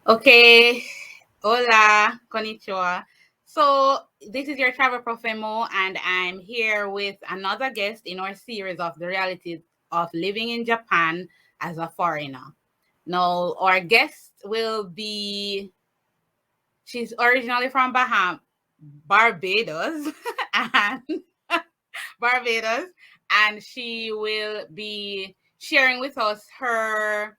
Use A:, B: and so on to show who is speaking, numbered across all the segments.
A: Okay, hola, konnichiwa. So this is your TravelProfeMo, and I'm here with another guest in our series of the realities of living in Japan as a foreigner. Now, our guest will be, she's originally from Barbados, and Barbados, and she will be sharing with us her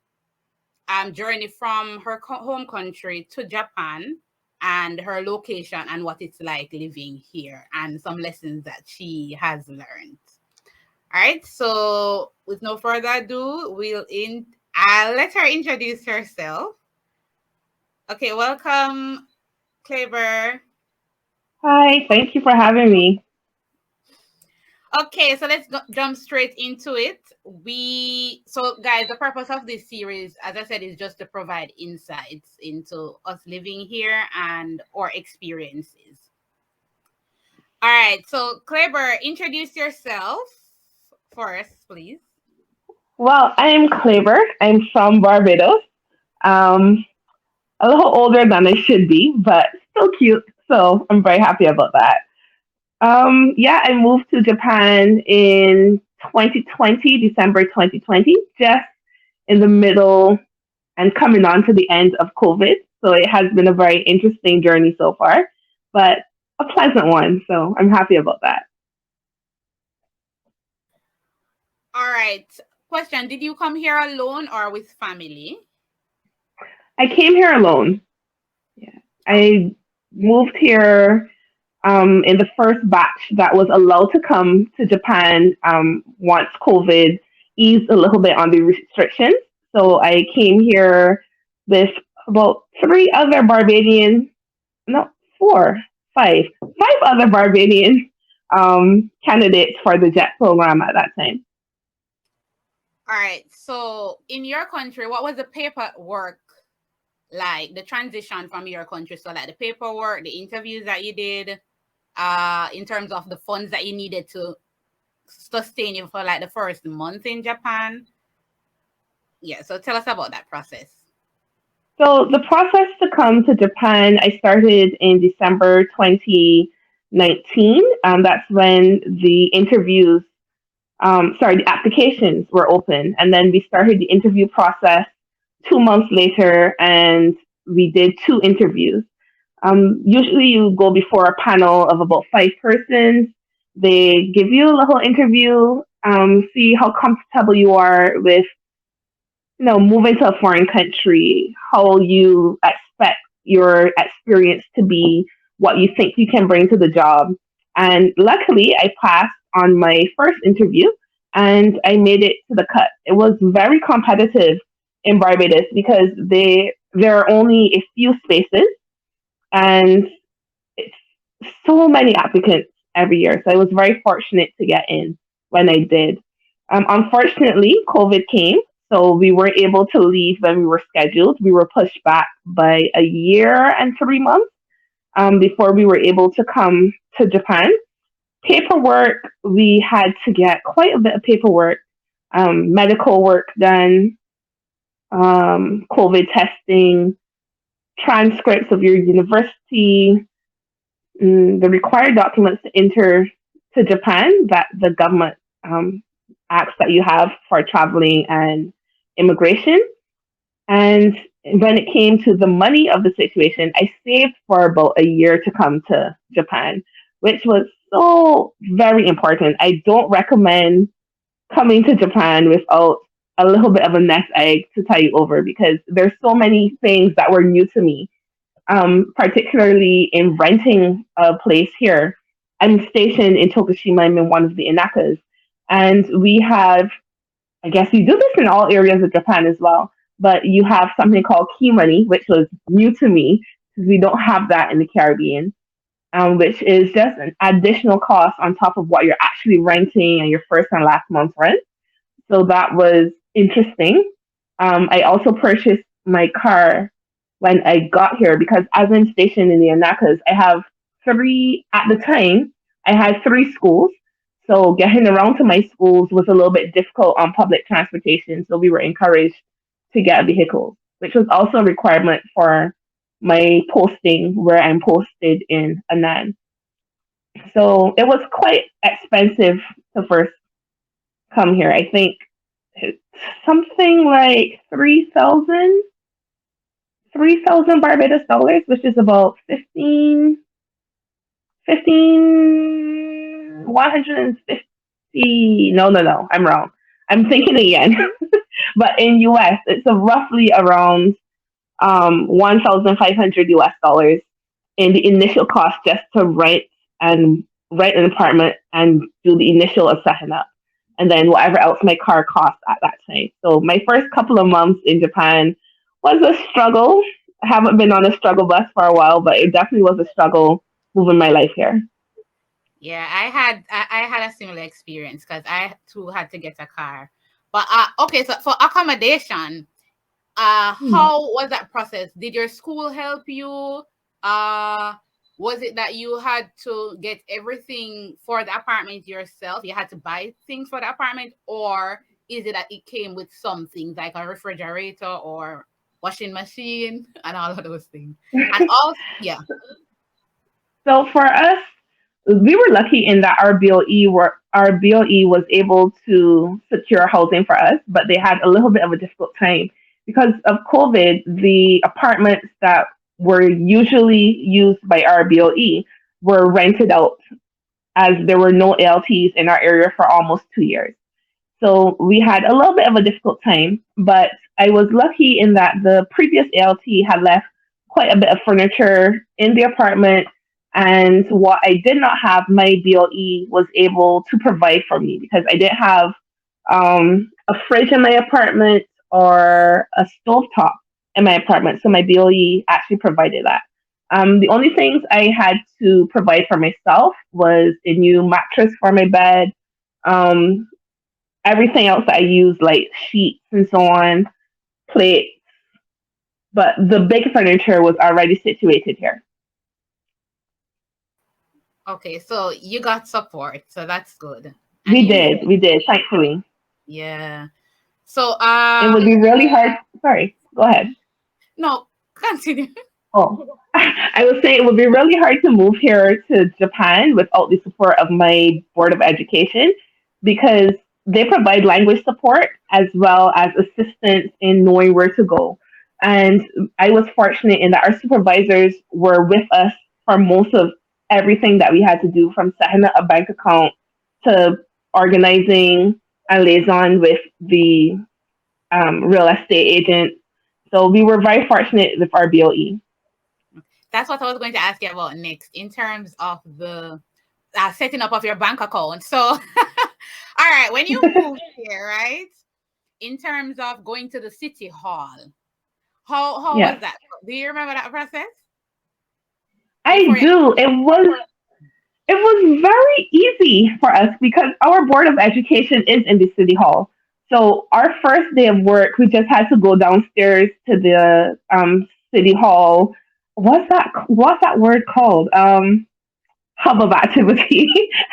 A: journey from her home country to Japan and her location and what it's like living here and some lessons that she has learned. All right, so with no further ado, I'll let her introduce herself. Okay, welcome, Claver.
B: Hi, thank you for having me.
A: Okay, so let's jump straight into it. So guys, the purpose of this series, as I said, is just to provide insights into us living here and our experiences. All right, so Kleber, introduce yourself first, please.
B: Well, I'm Claver. I'm from Barbados. Um, a little older than I should be, but still cute. So I'm very happy about that. Yeah, I moved to Japan in 2020, December 2020, just in the middle and coming on to the end of COVID. So it has been a very interesting journey so far, but a pleasant one. So I'm happy about that.
A: All right. Question, did you come here alone or with family?
B: I came here alone. Yeah.
A: Oh,
B: I moved here in the first batch that was allowed to come to Japan once COVID eased a little bit on the restrictions. So I came here with about three other Barbadian, no, four, five other Barbadian candidates for the JET program at that time.
A: all right. So in your country, what was the paperwork like, the transition from your country? So like the paperwork, the interviews that you did, in terms of the funds that you needed to sustain you for like the first month in Japan. Yeah, so tell us about that process.
B: So the process to come to Japan, I started in December 2019. That's when the interviews, the applications were open. And then we started the interview process 2 months later, and we did two interviews. Usually you go before a panel of about five persons. They give you a little interview, see how comfortable you are with, moving to a foreign country, how you expect your experience to be, what you think you can bring to the job. And luckily, I passed on my first interview and I made it to the cut. It was very competitive in Barbados because there are only a few spaces and it's so many applicants every year. So I was very fortunate to get in when I did. Unfortunately, COVID came, so we weren't able to leave when we were scheduled. We were pushed back by a year and 3 months before we were able to come to Japan. Paperwork, we had to get quite a bit of paperwork, medical work done, COVID testing, transcripts of your university, the required documents to enter to Japan that the government asks that you have for traveling and immigration. And when it came to the money of the situation, I saved for about a year to come to Japan, which was so very important. I don't recommend coming to Japan without a little bit of a nest egg to tie you over because there's so many things that were new to me, particularly in renting a place here. I'm stationed in Tokushima. I'm in one of the Inakas. And we have, I guess you do this in all areas of Japan as well, but you have something called key money, which was new to me because we don't have that in the Caribbean, which is just an additional cost on top of what you're actually renting and your first and last month's rent. So that was interesting. I also purchased my car when I got here because as I'm stationed in the Anakas, I have three at the time. I had three schools, so getting around to my schools was a little bit difficult on public transportation. So we were encouraged to get a vehicle, which was also a requirement for my posting where I'm posted in Anan. So it was quite expensive to first come here. I think it's something like 3,000 Barbados dollars, which is about 150. No, I'm wrong. I'm thinking again. But in US, it's a roughly around 1,500 US dollars in the initial cost just to and rent an apartment and do the initial of setting up. And then whatever else my car cost at that time. So my first couple of months in Japan was a struggle. I haven't been on a struggle bus for a while, but it definitely was a struggle moving my life here.
A: Yeah, I had a similar experience because I too had to get a car. But okay, so for accommodation,
B: Hmm.
A: how was that process? Did your school help you? Uh, was it that you had to get everything for the apartment yourself? You had to buy things for the apartment, or is it that it came with some things like a refrigerator or washing machine and all of those things? And also, yeah,
B: So for us, we were lucky in that our BOE was able to secure housing for us, but they had a little bit of a difficult time because of COVID. The apartments that were usually used by our BOE were rented out as there were no ALTs in our area for almost 2 years. So we had a little bit of a difficult time, but I was lucky in that the previous ALT had left quite a bit of furniture in the apartment. And what I did not have, my BOE was able to provide for me because I didn't have a fridge in my apartment or a stovetop in my apartment. So my BOE actually provided that. The only things I had to provide for myself was a new mattress for my bed, um, everything else I use, like sheets and so on, plates. But the big furniture was already situated here.
A: okay, so you got support, so that's good. And
B: We did, thankfully.
A: yeah. So
B: It would be really hard. Sorry, go ahead.
A: no, continue.
B: Oh, I was saying it would be really hard to move here to Japan without the support of my board of education because they provide language support as well as assistance in knowing where to go. And I was fortunate in that our supervisors were with us for most of everything that we had to do, from setting up a bank account to organizing a liaison with the real estate agent. So we were very fortunate with our BOE.
A: That's what I was going to ask you about next in terms of the setting up of your bank account. So, all right, when you moved here, right? In terms of going to the city hall, how was
B: Yes,
A: that? Do you remember that process
B: I
A: before you?
B: do. It was very easy for us because our board of education is in the city hall. So our first day of work, we just had to go downstairs to the city hall. What's that word called? Hub of activity.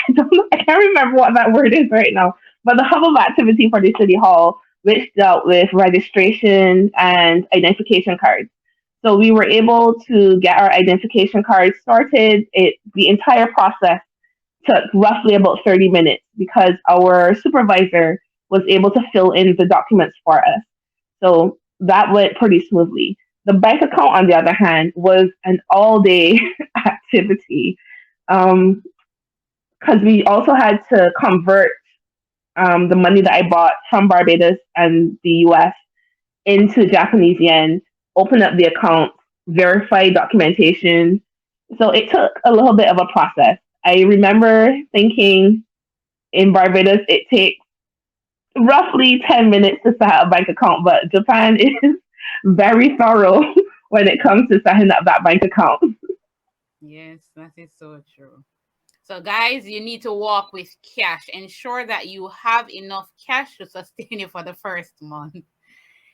B: I don't know. I can't remember what that word is right now. But the hub of activity for the city hall, which dealt with registration and identification cards. So we were able to get our identification cards sorted. The entire process took roughly about 30 minutes because our supervisor was able to fill in the documents for us. So that went pretty smoothly. The bank account, on the other hand, was an all day activity because we also had to convert the money that I bought from Barbados and the US into Japanese yen, open up the account, verify documentation. So it took a little bit of a process. I remember thinking in Barbados it takes roughly 10 minutes to set up a bank account, but Japan is very thorough when it comes to setting up that bank account.
A: Yes, that is so true. So, guys, you need to walk with cash. Ensure that you have enough cash to sustain you for the first month.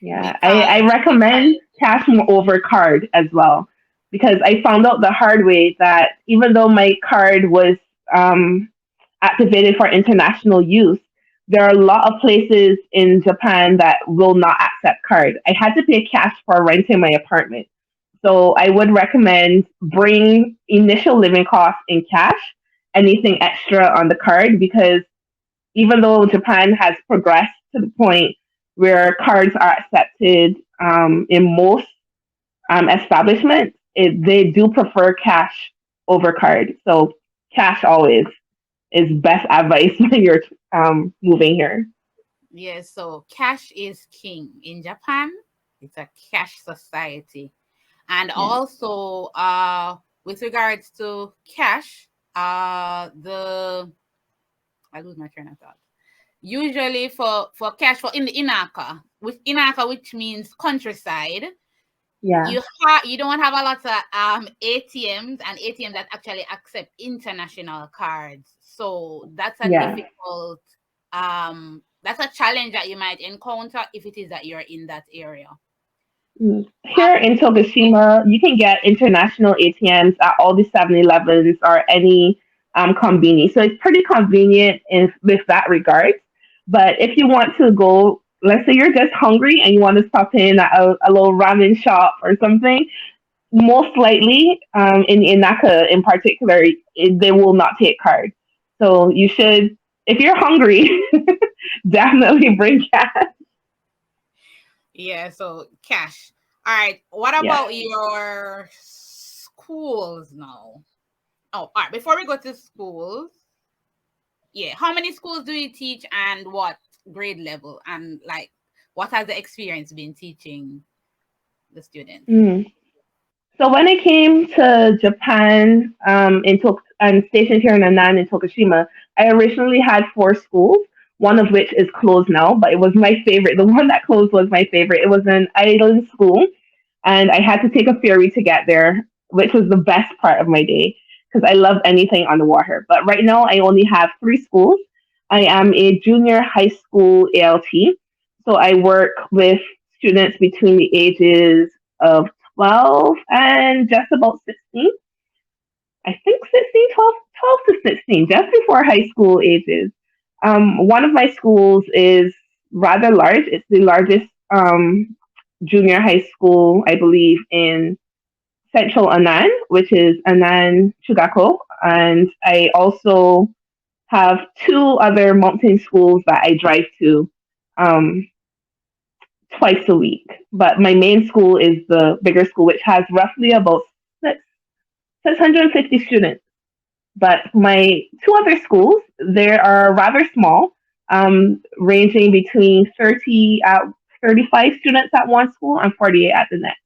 B: Yeah, I
A: because
B: recommend cash over card as well because I found out the hard way that even though my card was um, activated for international use, there are a lot of places in Japan that will not accept card. I had to pay cash for renting my apartment. So I would recommend bring initial living costs in cash, anything extra on the card because even though Japan has progressed to the point where cards are accepted in most establishments, they do prefer cash over card. So cash always is best advice when you're moving here.
A: yes, so cash is king in Japan. It's a cash society. And
B: Yeah,
A: also, with regards to cash, the I lose my train of thought. Usually for cash for in the Inaka, with Inaka, which means countryside,
B: yeah,
A: you don't have a lot of ATMs and ATMs that actually accept international cards. So
B: yeah.
A: that's a challenge that you might encounter if it is that you're in that area.
B: Here in Tokushima, you can get international ATMs at all the 7-Elevens or any convenience. So it's pretty convenient with that regard. But if you want to go, let's say you're just hungry and you want to stop in at a little ramen shop or something, most likely in Inaka in particular, they will not take cards. So you should, if you're hungry, definitely bring cash.
A: Yeah, so cash. All right. What
B: Yes.
A: about your schools now? Oh, all right. Before we go to schools, yeah, how many schools do you teach and what grade level? And like, what has the experience been teaching the students?
B: Mm. So when I came to Japan and stationed here in Anan in Tokushima, I originally had 4 schools, one of which is closed now, but it was my favorite. The one that closed was my favorite. It was an island school, and I had to take a ferry to get there, which was the best part of my day because I love anything on the water. But right now, I only have 3 schools. I am a junior high school ALT, so I work with students between the ages of 12 and just about 16. I think 16, 12, 12 to 16, just before high school ages. One of my schools is rather large. It's the largest junior high school, I believe, in central Anan, which is Anan Chugako. And I also have 2 other mountain schools that I drive to um, twice a week. But my main school is the bigger school, which has roughly about 650 students. But my 2 other schools, they are rather small, ranging between 35 students at one school and 48 at the next.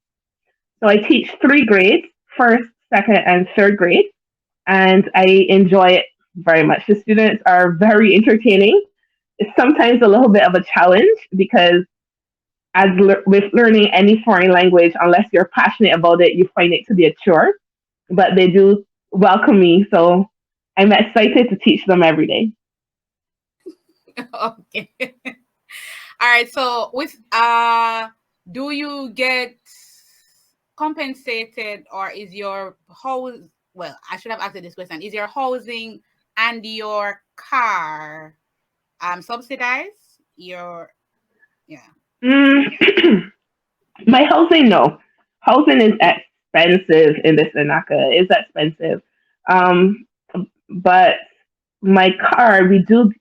B: So I teach 3 grades, first, second, and third grade, and I enjoy it very much. The students are very entertaining. It's sometimes a little bit of a challenge because with learning any foreign language, unless you're passionate about it, you find it to be a chore. But they do welcome me, so I'm excited to teach them every day.
A: Okay. All right. So with do you get compensated or is your house well, I should have asked you this question. Is your housing and your car subsidized? Your yeah.
B: Mm, my housing, no. Housing is expensive in this Inaka. It's expensive. Um, but my car, we do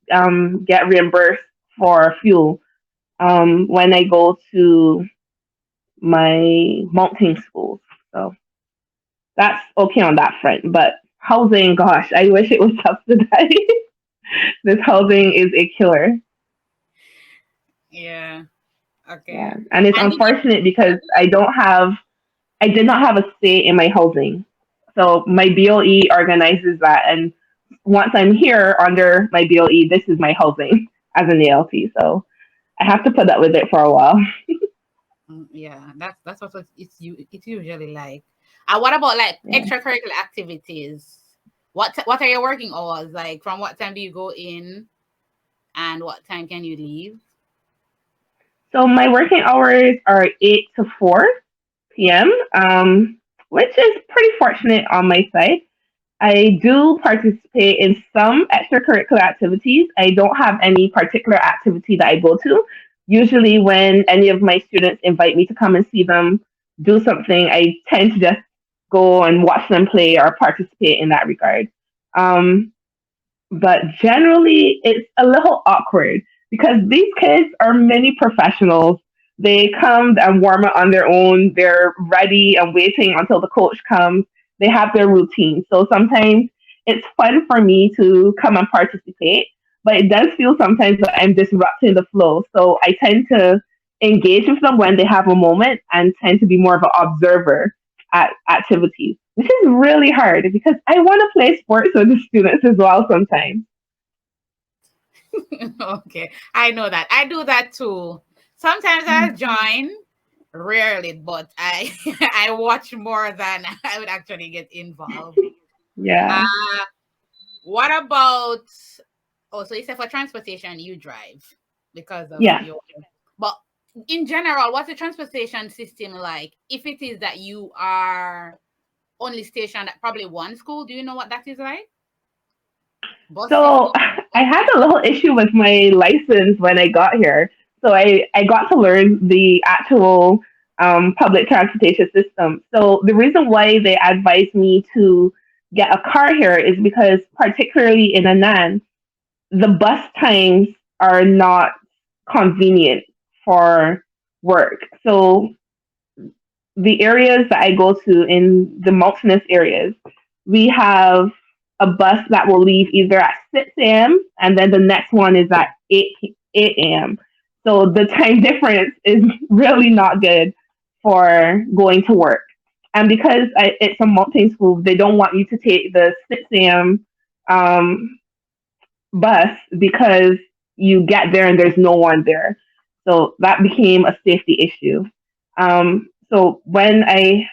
B: get reimbursed for fuel when I go to my mounting schools. So that's okay on that front. But housing, gosh, I wish it was subsidized. This housing is a killer.
A: Yeah.
B: Yeah,
A: Okay.
B: and it's
A: And did you
B: unfortunate because I did not have a say in my housing. So my BOE organizes that, and once I'm here under my BOE, this is my housing as an ALT. So I have to put up with it for a while.
A: yeah, that's what it's usually like. And what about like
B: Yeah.
A: extracurricular activities? What are your working hours? Like from what time do you go in and what time can you leave?
B: So my working hours are 8 to 4 p.m., which is pretty fortunate on my side. I do participate in some extracurricular activities. I don't have any particular activity that I go to. Usually, when any of my students invite me to come and see them do something, I tend to just go and watch them play or participate in that regard. Um, but generally it's a little awkward because these kids are mini professionals. They come and warm up on their own. They're ready and waiting until the coach comes. They have their routine. So sometimes it's fun for me to come and participate, but it does feel sometimes that I'm disrupting the flow. So I tend to engage with them when they have a moment and tend to be more of an observer at activities, which is really hard because I want to play sports with the students as well sometimes.
A: Okay, I know that. I do that too. Sometimes I join, rarely, but I I watch more than I would actually get involved.
B: Yeah.
A: Uh, what about, oh, so you said for transportation you drive because of
B: Yeah.
A: your, but in general, what's the transportation system like? If it is that you are only stationed at probably one school, do you know what that is like? Bus
B: So
A: system?
B: I had a little issue with my license when I got here. So I got to learn the actual public transportation system. So the reason why they advised me to get a car here is because, particularly in Annan, the bus times are not convenient for work. So the areas that I go to in the mountainous areas, we have a bus that will leave either at 6 a.m. and then the next one is at 8 a.m. So the time difference is really not good for going to work. And because it's a mountain school, they don't want you to take the 6 a.m. Um, bus because you get there and there's no one there. So that became a safety issue. So when I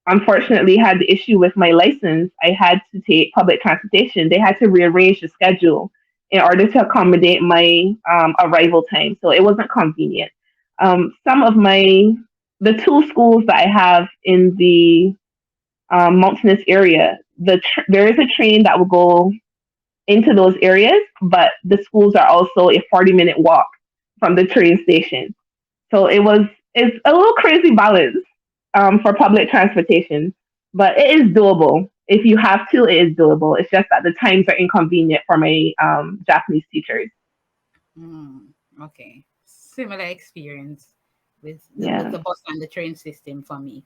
B: unfortunately had the issue with my license, I had to take public transportation. They had to rearrange the schedule in order to accommodate my arrival time. So it wasn't convenient. Some of the two schools that I have in the mountainous area, there is a train that will go into those areas, but the schools are also a 40-minute walk from the train station. So it's a little crazy balance for public transportation, but it is doable. If you have to, it is doable. It's just that the times are inconvenient for my Japanese teachers.
A: Mm, okay. Similar experience with
B: Yeah.
A: the bus and the train system for me.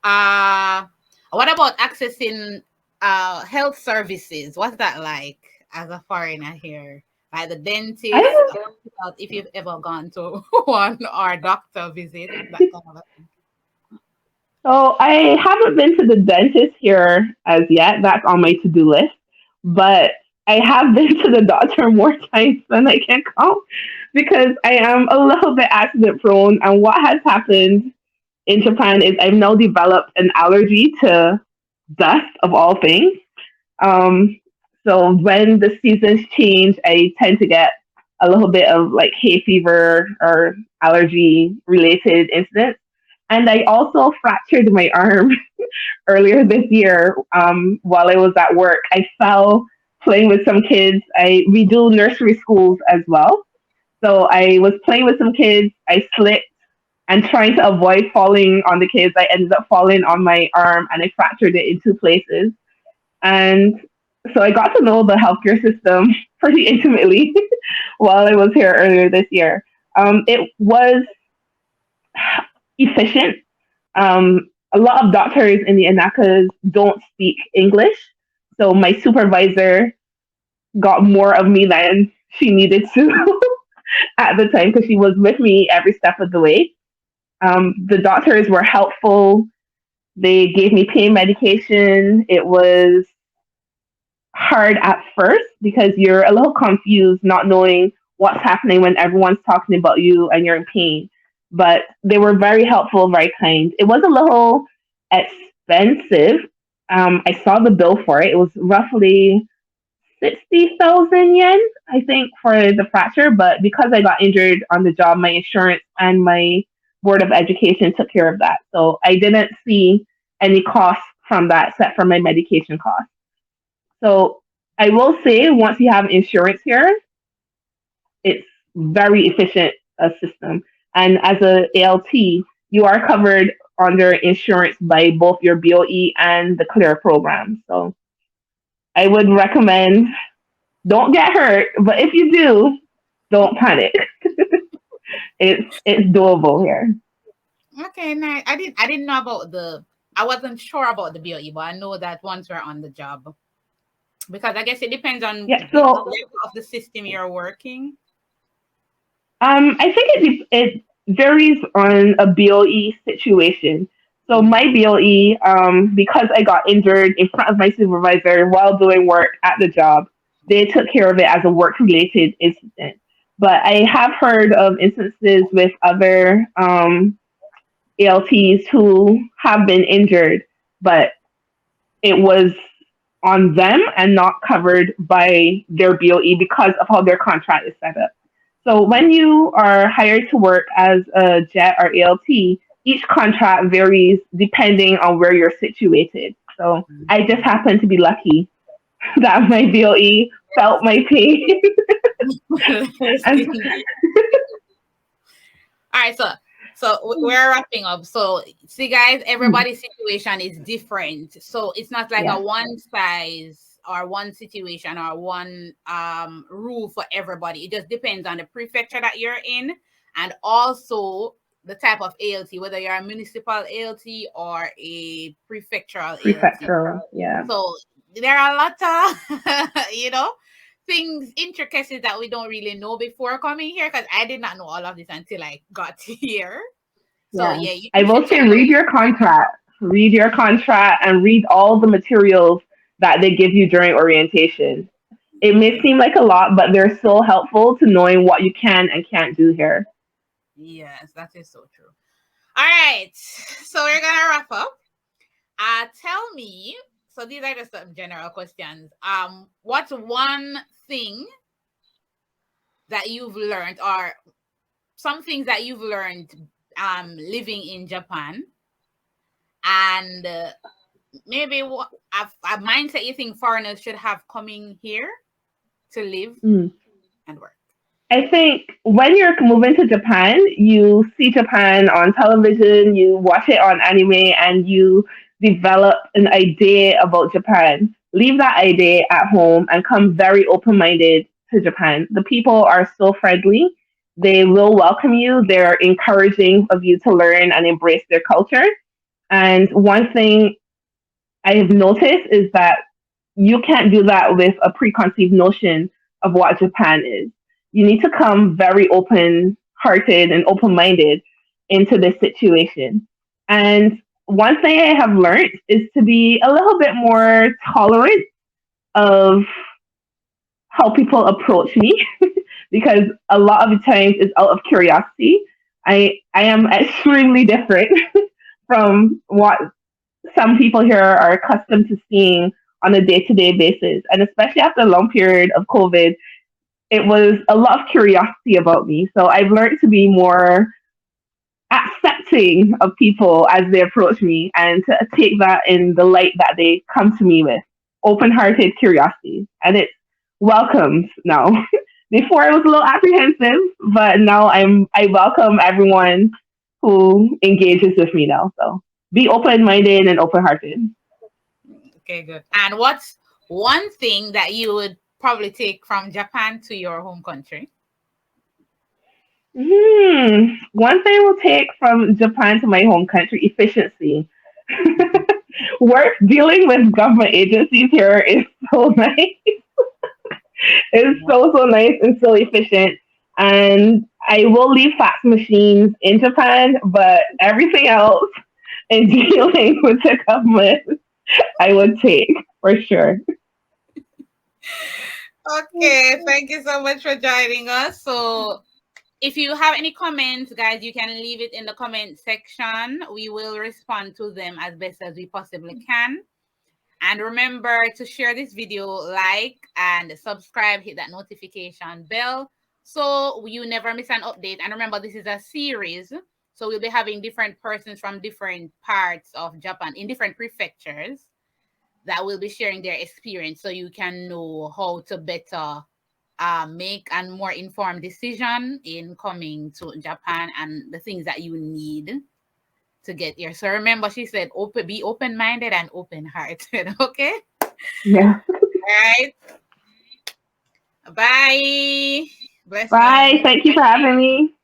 A: Uh what about accessing health services? What's that like as a foreigner here? Like the dentist,
B: I
A: if you've ever gone to one, or doctor visit, that kind of a thing.
B: So I haven't been to the dentist here as yet. That's on my to-do list. But I have been to the doctor more times than I can count because I am a little bit accident prone. And what has happened in Japan is I've now developed an allergy to dust of all things. Um, so when the seasons change, I tend to get a little bit of like hay fever or allergy related incidents. And I also fractured my arm earlier this year while I was at work. I fell playing with some kids. We do nursery schools as well. So I was playing with some kids. I slipped and trying to avoid falling on the kids. I ended up falling on my arm and I fractured it in two places. And so I got to know the healthcare system pretty intimately while I was here earlier this year. It was efficient. A lot of doctors in the Anakas don't speak English. So my supervisor got more of me than she needed to at the time because she was with me every step of the way. The doctors were helpful. They gave me pain medication. It was hard at first because you're a little confused, not knowing what's happening when everyone's talking about you and you're in pain. But they were very helpful, very kind. It was a little expensive. I saw the bill for it. It was roughly 60,000 yen, I think, for the fracture. But because I got injured on the job, my insurance and my board of education took care of that. So I didn't see any costs from that except for my medication costs. So I will say, once you have insurance here, it's very efficient system. And as a ALT, you are covered under insurance by both your BOE and the Clear program. So I would recommend, don't get hurt, but if you do, don't panic. It's doable here.
A: Okay, nice. I didn't know about the. I wasn't sure about the BOE, but I know that once we're on the job, because I guess it depends on
B: Yeah.
A: the
B: So
A: level of the system you're working.
B: I think it varies on a BOE situation. So
A: Mm.
B: my BOE, because I got injured in front of my supervisor while doing work at the job, they took care of it as a work related incident. But I have heard of instances with other ALTs who have been injured, but it was on them and not covered by their BOE because of how their contract is set up. So when you are hired to work as a JET or ALT, each contract varies depending on where you're situated. So I just happen to be lucky that my BOE felt my pain. And
A: All right, so we're wrapping up. So see, guys,
B: mm,
A: everybody's situation is different. So it's not like a
B: yeah,
A: one size or one situation or one rule for everybody. It just depends on the prefecture that you're in, and also the type of ALT, whether you're a municipal ALT or a prefectural ALT.
B: prefectural, yeah.
A: So there are a lot of things, intricacies that we don't really know before coming here, because I did not know all of this until I got here. So
B: Yeah.
A: yeah,
B: I
A: you should
B: will
A: check
B: say
A: out.
B: read your contract. Read your contract and read all the materials that they give you during orientation. It may
A: Yes,
B: seem like a lot, but they're so helpful to knowing what you can and can't do here.
A: yes, that is so true. All right, so we're gonna wrap up. Tell me. So these are just some general questions. What's one thing that you've learned, or some things that you've learned, living in Japan, and maybe a mindset you think foreigners should have coming here to live
B: Mm.
A: and work?
B: I think when you're moving to Japan, you see Japan on television, you watch it on anime, and you develop an idea about Japan. Leave that idea at home and come very open minded to Japan. The people are so friendly. They will welcome you. They're encouraging of you to learn and embrace their culture. And one thing I have noticed is that you can't do that with a preconceived notion of what Japan is. You need to come very open hearted and open minded into this situation. And one thing I have learned is to be a little bit more tolerant of how people approach me because a lot of the times it's out of curiosity. I am extremely different from what some people here are accustomed to seeing on a day to day basis. And especially after a long period of COVID, it was a lot of curiosity about me. So I've learned to be more accepting of people as they approach me and to take that in the light that they come to me with open hearted curiosity. And it's welcomed now. Before I was a little apprehensive, but now I welcome everyone who engages with me now. So be open minded and open hearted.
A: Okay, good. And what's one thing that you would probably take from Japan to your home country?
B: One thing we'll take from Japan to my home country, efficiency.
A: Mhm.
B: Work dealing with government agencies here is so nice. It's so nice and so efficient. And I will leave fax machines in Japan, but everything else in dealing with the government, I would take for sure.
A: Okay, thank you so much for joining us. So if you have any comments, guys, you can leave it in the comment section. We will respond to them as best as we possibly can. And remember to share this video, like, and subscribe, hit that notification bell so you never miss an update. And remember, this is a series. So we'll be having different persons from different parts of Japan in different prefectures that will be sharing their experience so you can know how to better make a more informed decision in coming to Japan and the things that you need to get here. So remember, she said, be open-minded and open-hearted. Okay?
B: Yeah.
A: All right. Bye.
B: Bye.
A: Blessings.
B: Thank you for having me.